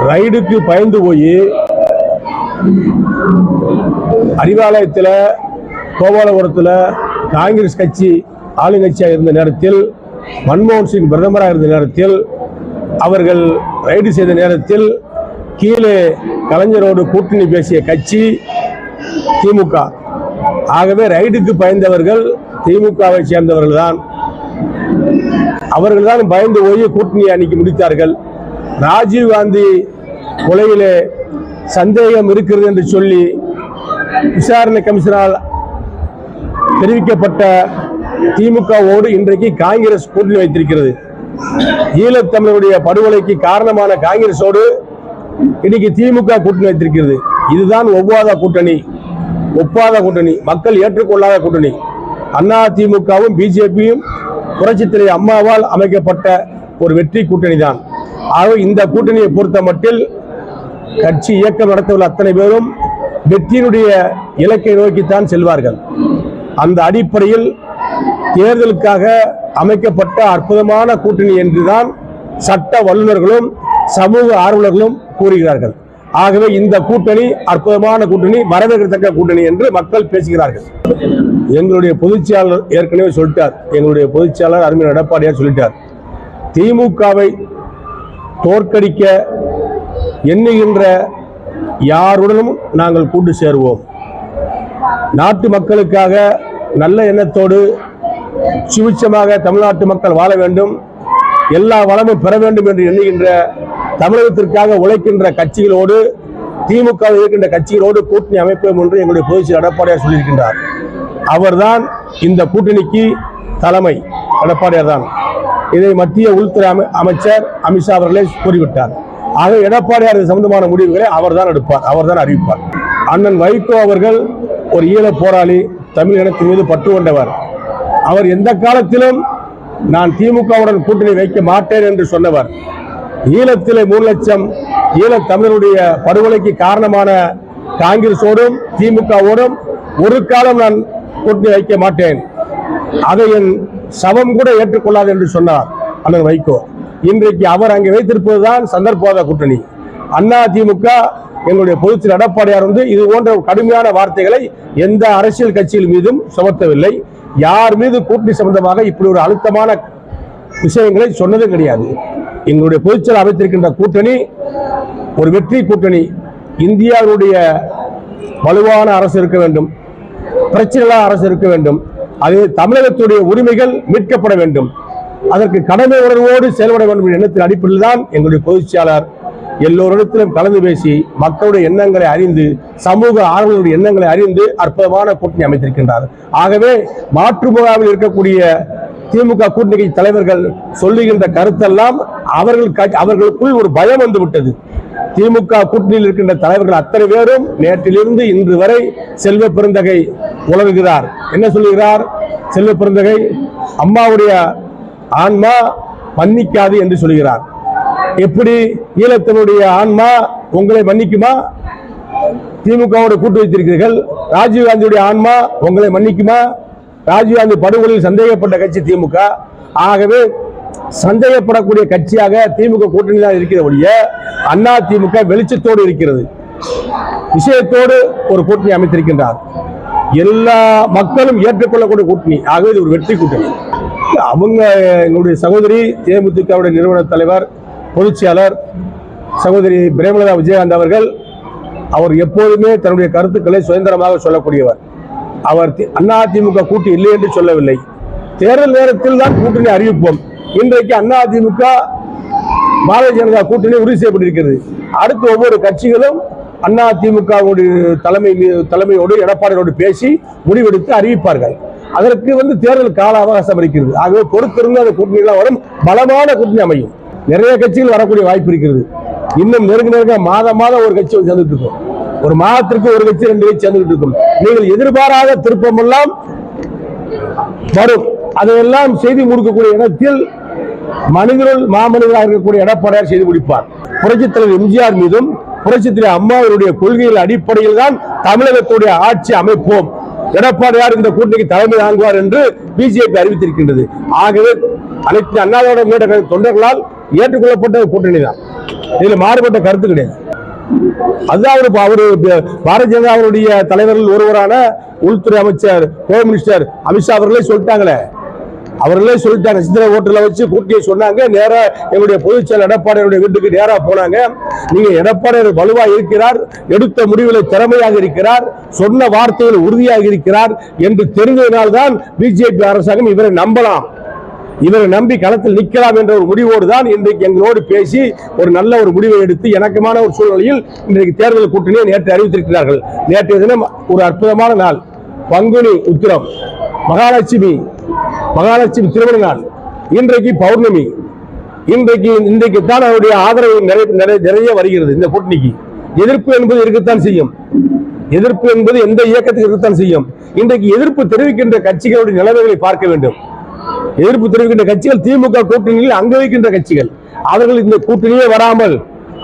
ரைடுக்கு பயந்து போய் அறிவாலயத்தில் கோபாலபுரத்தில் காங்கிரஸ் கட்சி ஆளுங்கட்சியாக இருந்த நேரத்தில், மன்மோகன் சிங் பிரதமராக இருந்த நேரத்தில், அவர்கள் ரைடு செய்த நேரத்தில் கீழே கலைஞரோடு கூட்டணி பேசிய கட்சி திமுக. ஆகவே ரைடுக்கு பயந்தவர்கள் திமுகவை சேர்ந்தவர்கள் தான். அவர்கள் தான் பயந்து போய் கூட்டணி அணிக்கு முடித்தார்கள். ராஜீவ்காந்தி கொலையிலே சந்தேகம் இருக்கிறது என்று சொல்லி விசாரணை கமிஷனால் தெரிவிக்கப்பட்ட திமுகவோடு இன்றைக்கு காங்கிரஸ் கூட்டணி வைத்திருக்கிறது. ஈழத்தமிழருடைய படுகொலைக்கு காரணமான காங்கிரஸோடு இன்னைக்கு திமுக கூட்டணி வைத்திருக்கிறது. இதுதான் ஒவ்வாத கூட்டணி, ஒப்பாத கூட்டணி, மக்கள் ஏற்றுக்கொள்ளாத கூட்டணி. அண்ணா திமுகவும் பிஜேபியும் புரட்சித் தலைவி அம்மாவால் அமைக்கப்பட்ட ஒரு வெற்றி கூட்டணி தான். ஆக இந்த கூட்டணியை பொறுத்த மட்டில் கட்சி இயக்கம் நடத்தவுள்ள அத்தனை பேரும் வெற்றியினுடைய இலக்கை நோக்கித்தான் செல்வார்கள். அந்த அடிப்படையில் தேர்தலுக்காக அமைக்கப்பட்ட அற்புதமான கூட்டணி என்றுதான் சட்ட வல்லுநர்களும் சமூக ஆர்வலர்களும் கூறுகிறார்கள். ஆகவே இந்த கூட்டணி அற்புதமான கூட்டணி, வரவேற்கத்தக்க கூட்டணி என்று மக்கள் பேசுகிறார்கள். எங்களுடைய பொதுச்செயலாளர் ஏற்கனவே சொல்லிட்டார், எங்களுடைய பொதுச்செயலாளர் அருமையான எடப்பாடியார் சொல்லிட்டார், திமுகவை தோற்கடிக்க எண்ணுகின்ற யாருடனும் நாங்கள் கூட்டு சேருவோம். நாட்டு மக்களுக்காக நல்ல எண்ணத்தோடு சுபிட்சமாக தமிழ்நாட்டு மக்கள் வாழ வேண்டும், எல்லா வளமும் பெற வேண்டும் என்று எண்ணுகின்ற தமிழகத்திற்காக உழைக்கின்ற கட்சிகளோடு, திமுக இருக்கின்ற கட்சிகளோடு கூட்டணி அமைப்போம் என்று எங்களுடைய பொதுச்செயலாளர் எடப்பாடியார் சொல்லியிருக்கின்றார். அவர்தான் இந்த கூட்டணிக்கு தலைமை, எடப்பாடியார் தான். இதை மத்திய உள்துறை அமைச்சர் அமித்ஷா அவர்களே கூறிவிட்டார். ஆக எடப்பாடியார் சம்பந்தமான முடிவுகளை அவர்தான் எடுப்பார், அவர்தான் அறிவிப்பார். அண்ணன் வைகோ அவர்கள் ஒரு ஈழ போராளி, தமிழ் இனத்தின் மீது பற்று கொண்டவர். அவர் எந்த காலத்திலும் நான் திமுகவுடன் கூட்டணி வைக்க மாட்டேன் என்று சொன்னவர். ஈழத்திலே 3 லட்சம் ஈழத் தமிழருடைய படுகொலைக்கு காரணமான காங்கிரஸோடும் திமுகவோடும் ஒரு காலம் நான் கூட்டணி வைக்க மாட்டேன், அதை என் சவம் கூட ஏற்றுக்கொள்ளாது என்று சொன்னார் அண்ணன் வைகோ. இன்றைக்கு அவர் அங்கே வைத்திருப்பதுதான் சந்தர்ப்பவாத கூட்டணி. அண்ணா திமுக எங்களுடைய பொதுச்செயலாளர் எடப்பாடியார் இது போன்ற கடுமையான வார்த்தைகளை எந்த அரசியல் கட்சிகள் மீதும் சுமத்தவில்லை. யார் மீது கூட்டணி சம்பந்தமாக இப்படி ஒரு அழுத்தமான விஷயங்களை சொன்னதும் கிடையாது. எங்களுடைய பொதுச்செயலாளர் அமைத்திருக்கின்ற கூட்டணி ஒரு வெற்றி கூட்டணி. இந்தியாவுடைய வலுவான அரசு இருக்க வேண்டும், பிரச்சனை அரசு இருக்க வேண்டும், அது தமிழகத்துடைய உரிமைகள் மீட்கப்பட வேண்டும், அதற்கு கடமை உணர்வோடு செயல்பட வேண்டும் என்ற எண்ணத்தின் அடிப்படையில் தான் எங்களுடைய பொதுச்செயலாளர் எல்லோரிடத்திலும் கலந்து பேசி மக்களுடைய எண்ணங்களை அறிந்து, சமூக ஆர்வலர்களுடைய எண்ணங்களை அறிந்து அற்புதமான கூட்டணி அமைத்திருக்கின்றார். ஆகவே மாற்று முகாமில் இருக்கக்கூடிய திமுக கூட்டணி தலைவர்கள் சொல்லுகின்ற கருத்தெல்லாம் அவர்களுக்குள் ஒரு பயம் வந்துவிட்டது. திமுக கூட்டணியில் இருக்கின்ற தலைவர்கள் அத்தனை பேரும் நேற்றிலிருந்து இன்று வரை செல்வ பெருந்தகை உலகுகிறார். என்ன சொல்லுகிறார் செல்வ பெருந்தகை? அம்மாவுடைய ஆன்மா மன்னிக்காது என்று சொல்கிறார். எப்படி ஈழத்தினுடைய ஆன்மா உங்களை மன்னிக்குமா? திமுகவோடு கூட்டு வைத்திருக்கிறீர்கள். ராஜீவ்காந்தியுடைய ஆன்மா உங்களை மன்னிக்குமா? ராஜீவ்காந்தி படுகொலையில் சந்தேகப்பட்ட கட்சி திமுக. ஆகவே சந்தேகப்படக்கூடிய கட்சியாக திமுக கூட்டணி தான் இருக்கிற ஒழிய அண்ணா திமுக வெளிச்சத்தோடு இருக்கிறது, விஷயத்தோடு ஒரு கூட்டணி அமைத்திருக்கின்றார். எல்லா மக்களும் ஏற்றுக்கொள்ளக்கூடிய கூட்டணி. ஆகவே இது ஒரு வெற்றி கூட்டணி. அவங்க எங்களுடைய சகோதரி தேமுதிகவுடைய நிறுவன தலைவர் பொதுச்செயலாளர் சகோதரி பிரேமலதா விஜயகாந்த் அவர்கள், அவர் எப்போதுமே தன்னுடைய கருத்துக்களை சுதந்திரமாக சொல்லக்கூடியவர். அவர் அதிமுக கூட்டணி இல்லை என்று சொல்லவில்லை. தேர்தல் நேரத்தில் தான் கூட்டணி அறிவிப்போம். இன்றைக்கு அதிமுக பாரதிய ஜனதா கூட்டணி உறுதி செய்யப்பட்டிருக்கிறது. அடுத்து ஒவ்வொரு கட்சிகளும் அதிமுக தலைமையோடு எடப்பாடியோடு பேசி முடிவெடுத்து அறிவிப்பார்கள். அதற்கு தேர்தல் கால அவகாசம் இருக்கிறது. ஆகவே பொறுத்திருந்து அந்த கூட்டணிகள் வரும், பலமான கூட்டணி அமையும். நிறைய கட்சிகள் வரக்கூடிய வாய்ப்பு இருக்கிறது. இன்னும் நெருங்க மாதம் ஒரு கட்சி சேர்ந்துட்டு இருக்கும், ஒரு மாதத்திற்கு ஒரு கட்சி 2 கட்சி சேர்ந்துட்டு இருக்கும். நீங்கள் எதிர்பாராத திருப்பம் எல்லாம் வரும். அதையெல்லாம் செய்து முடிக்கக்கூடிய இடத்தில் மாமனிதராக இருக்கக்கூடிய எடப்பாடியார் செய்து முடிப்பார். புரட்சித் தலைவர் எம்ஜிஆர் மீதும் புரட்சித் தலைவர் அம்மாவுடைய கொள்கைகள் அடிப்படையில் தான் தமிழகத்துடைய ஆட்சி அமைப்போம், எடப்பாடியார் இந்த கூட்டணிக்கு தலைமை தாங்குவார் என்று பிஜேபி அறிவித்திருக்கின்றது. ஆகவே அனைத்து அண்ணாதிராவிட முன்னேற்ற கழக தொண்டர்களால் ஏற்றுக்கொள்ளப்பட்ட கூட்டணி தான். இதுல மாறுபட்ட கருத்து கிடையாது. அதுதான் அவரு பாரதிய ஜனதாவுடைய தலைவர்கள் ஒருவரான உள்துறை அமைச்சர் ஹோம் மினிஸ்டர் அமித்ஷா அவர்களே சொல்லிட்டாங்களே, சித்திரை ஓட்டல வச்சு கூட்டியை சொன்னாங்க. நேரா எங்களுடைய பொதுச் செயலர் எடப்பாடியுடைய வீட்டுக்கு நேரா போனாங்க. நீங்க எடப்பாடி வலுவா இருக்கிறார், எடுத்த முடிவில் திறமையாக இருக்கிறார், சொன்ன வார்த்தைகள் உறுதியாக இருக்கிறார் என்று தெரிந்ததனால்தான் பிஜேபி அரசாங்கம் இவரை நம்பலாம், இவரை நம்பி களத்தில் நிற்கலாம் என்ற ஒரு முடிவோடு தான் இன்றைக்கு எங்களோடு பேசி ஒரு நல்ல ஒரு முடிவை எடுத்து இணக்கமான ஒரு சூழ்நிலையில் இன்றைக்கு தேர்தல் கூட்டணியை நேற்று அறிவித்திருக்கிறார்கள். நேற்றைய தினம் ஒரு அற்புதமான நாள், பங்குனி உத்திரம், மகாலட்சுமி திருமண நாள், இன்றைக்கு பௌர்ணமி. இன்றைக்கு தான் அவருடைய ஆதரவு நிறைய வருகிறது. இந்த கூட்டணிக்கு எதிர்ப்பு என்பது இருக்கத்தான் செய்யும், எதிர்ப்பு என்பது எந்த இயக்கத்துக்கு இருக்கத்தான் செய்யும். இன்றைக்கு எதிர்ப்பு தெரிவிக்கின்ற கட்சிகளுடைய நிலைமைகளை பார்க்க வேண்டும். எதிர்ப்பு தெரிவிக்கின்ற கட்சிகள் திமுக கூட்டணியில் அங்க வைக்கின்ற கட்சிகள், அவர்கள் இந்த கூட்டணியே வராமல்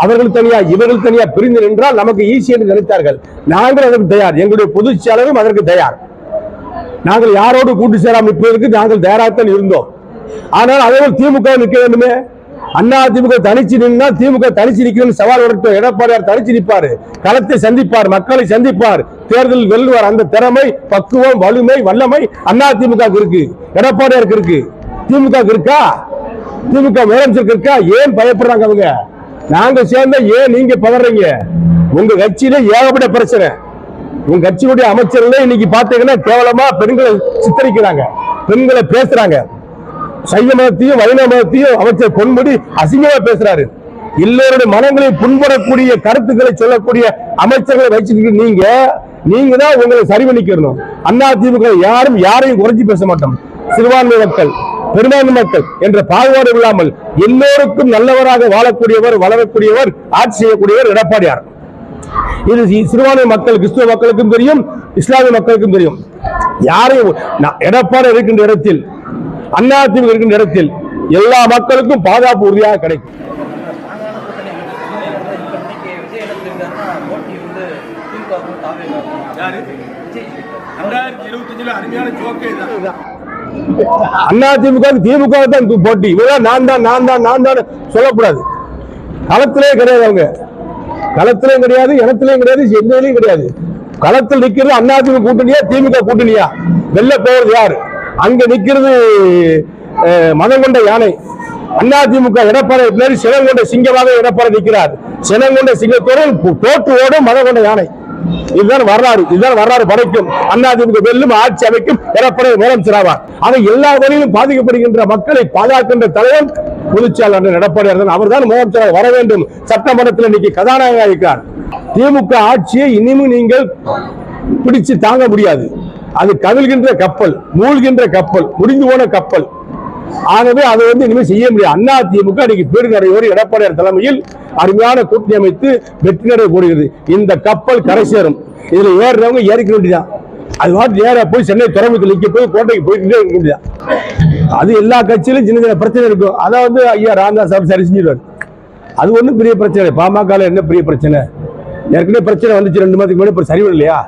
அவர்கள் தனியா இவர்கள் தனியா பிரிந்து நின்றால் நமக்கு ஈஸி என்று நினைத்தார்கள். நாங்கள் அதற்கு தயார், எங்களுடைய பொதுச் செயலரும் அதற்கு தயார். நாங்கள் யாரோடு கூட்டு சேராமல் நிற்பதற்கு நாங்கள் தயாராகத்தான் இருந்தோம். ஆனால் அதேபோல் திமுக நிற்க வேண்டுமே. அண்ணா திமுக தனிச்சு நின்னா திமுக தனிச்சு நிற்கணும் சவால் விடட்டும். எடப்பாடியார் தனிச்சு நிற்பார், களத்தை சந்திப்பார், மக்களை சந்திப்பார், தேர்தல் வெல்லுவார். அந்த திறமை, பக்குவம், வலிமை, வல்லமை அண்ணா திமுக இருக்கு, எடப்பாடியாருக்கு இருக்கு. திமுக இருக்கா? திமுக முதலமைச்சருக்கு இருக்கா? ஏன் பயப்படுறாங்க அவங்க? நாங்க சேர்ந்த ஏன் நீங்க பதறீங்க? உங்க கட்சியில ஏகப்பட்ட பிரச்சனை. உங்க கட்சியுடைய அமைச்சர்களே இன்னைக்கு பாத்தீங்கன்னா கேவலமா பெண்களை சித்தரிக்கிறாங்க, பெண்களை பேசுறாங்க. சைவ மதத்தையும் வைணவ மதத்தையும் அமைச்சர் பொன்முடி அசிங்கமா பேசுறாரு. எல்லோருடைய மனங்களை புண்படக்கூடிய கருத்துக்களை சொல்லக்கூடிய அமைச்சர்களை வச்சுக்கிட்டு நீங்க தான் உங்களை சரி பண்ணிக்கணும். அண்ணா திமுக யாரையும் குறைஞ்சி பேச மாட்டோம். சிறுபான்மை மக்கள், பெரும்பான்மை மக்கள் என்ற பாகுபாடு இல்லாமல் எல்லோருக்கும் நல்லவராக வாழக்கூடியவர், வளரக்கூடியவர், ஆட்சி செய்யக்கூடியவர் எடப்பாடியார். இது சிறுபான்மை மக்கள், கிறிஸ்துவ மக்களுக்கும் தெரியும், இஸ்லாமிய மக்களுக்கும் தெரியும். யாரையும் எடப்பாடி இருக்கின்ற இடத்தில், அண்ணா திமுக இருக்கின்ற இடத்தில் எல்லா மக்களுக்கும் பாதுகாப்பு உறுதியாக கிடைக்கும். அண்ணா திமுக திமுக தான் போட்டி. இவெல்லாம் நான் தான் சொல்லக்கூடாது. களத்திலே கிடையாது, அவங்க களத்திலையும் கிடையாது, இனத்திலையும் கிடையாது, எங்களையும் கிடையாது. களத்தில் நிக்கிறது அண்ணா திமுக கூட்டணியா திமுக கூட்டணியா? வெல்ல போவது யாரு? அங்க நிக்கிறது மதம் கொண்ட யானை. அண்ணா திமுக எடப்பாடி பின்னாடி சினம் கொண்ட சிங்கமாக எடப்பாடி நிற்கிறார். சினம் கொண்ட சிங்கத்தோடு தோற்று ஓடும் மதம் கொண்ட யானை. இதுதான் வரலாறு படைக்கும். அண்ணா திமுக வெல்லும், ஆட்சி அமைக்கும், எடப்பாடி முதலமைச்சர் ஆவார். ஆக எல்லா வழியிலும் பாதிக்கப்படுகின்ற மக்களை பாதுகாக்கின்ற தலைவர் பொதுச்செயலாளர் எடப்பாடியார் தான். அவர் தான் முதலமைச்சராக வர வேண்டும். சட்டமன்றத்தில் இன்னைக்கு கதாநாயகனாக இருக்கிறார். திமுக ஆட்சியை இனிமே நீங்கள் பிடிச்சு தாங்க முடியாது. அது கவிழ்கின்ற கப்பல், மூழ்கின்ற கப்பல், முடிந்து போன கப்பல். ஆகவே அதை இனிமேல் செய்ய முடியாது. அண்ணா திமுக இன்னைக்கு பெருநடையோடு எடப்பாடியார் தலைமையில் அருமையான கூட்டணி அமைத்து வெற்றி நடை கூடுகிறது. இந்த கப்பல் கரை சேரும். இதுல ஏறுறவங்க ஏறிக்க வேண்டியதான். அது மாதிரி நேரா போய் சென்னை துறைமுகத்தில் நிக்க போய் கோட்டைக்கு போயிட்டு இருக்க வேண்டியதான். அது எல்லா கட்சியிலும் சின்ன சின்ன பிரச்சனை இருக்கும். அதை ஐயா ராமதாஸ் சார் சரி செஞ்சிருவார். அது ஒன்றும் பெரிய பிரச்சனை. பாமக என்ன பெரிய பிரச்சனை? ஏற்கனவே பிரச்சனை வந்துச்சு 2 மாதத்துக்கு முன்னாடி, சரி இல்லையா?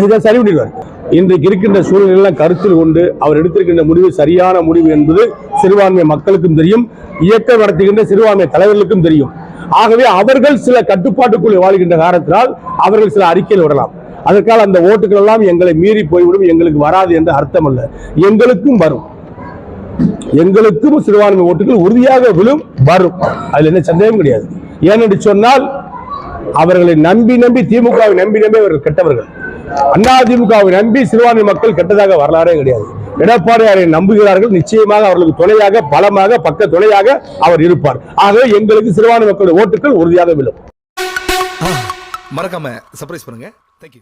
இதான் சரி பண்ணிடுவார். இன்றைக்கு இருக்கின்ற சூழ்நிலையெல்லாம் கருத்தில் கொண்டு அவர் எடுத்திருக்கின்ற முடிவு சரியான முடிவு என்பது சிறுபான்மை மக்களுக்கும் தெரியும், இயக்கம் நடத்துகின்ற சிறுபான்மை தலைவர்களுக்கும் தெரியும். ஆகவே அவர்கள் சில கட்டுப்பாட்டுக்குள் வாழ்கின்ற காரணத்தினால் அவர்கள் சில அறிக்கையில் விடலாம். அதற்காக அந்த ஓட்டுகள் எல்லாம் எங்களை மீறி போய்விடும், எங்களுக்கு வராது என்ற அர்த்தம் அல்ல. எங்களுக்கும் வரும், எங்களுக்கும் சிறுபான்மை ஓட்டுகள் உறுதியாக விழும், வரும். அதுல என்ன சந்தேகம் கிடையாது. ஏனென்று சொன்னால் அவர்களை நம்பி திமுகவை நம்பி அவர்கள் கெட்டவர்கள். அண்ணா திமுகவை நம்பி சிறுபான்மை மக்கள் கெட்டதாக வரலாறே கிடையாது. எடப்பாடியாரை நம்புகிறார்கள். நிச்சயமாக அவர்களுக்கு துணையாக, பலமாக, பக்க துணையாக அவர் இருப்பார். ஆகவே எங்களுக்கு சிறுபான்மை மக்களுடைய ஓட்டுகள் உறுதியாக விழும். மறக்காம சர்ப்ரைஸ் பண்ணுங்க. தேங்க்யூ.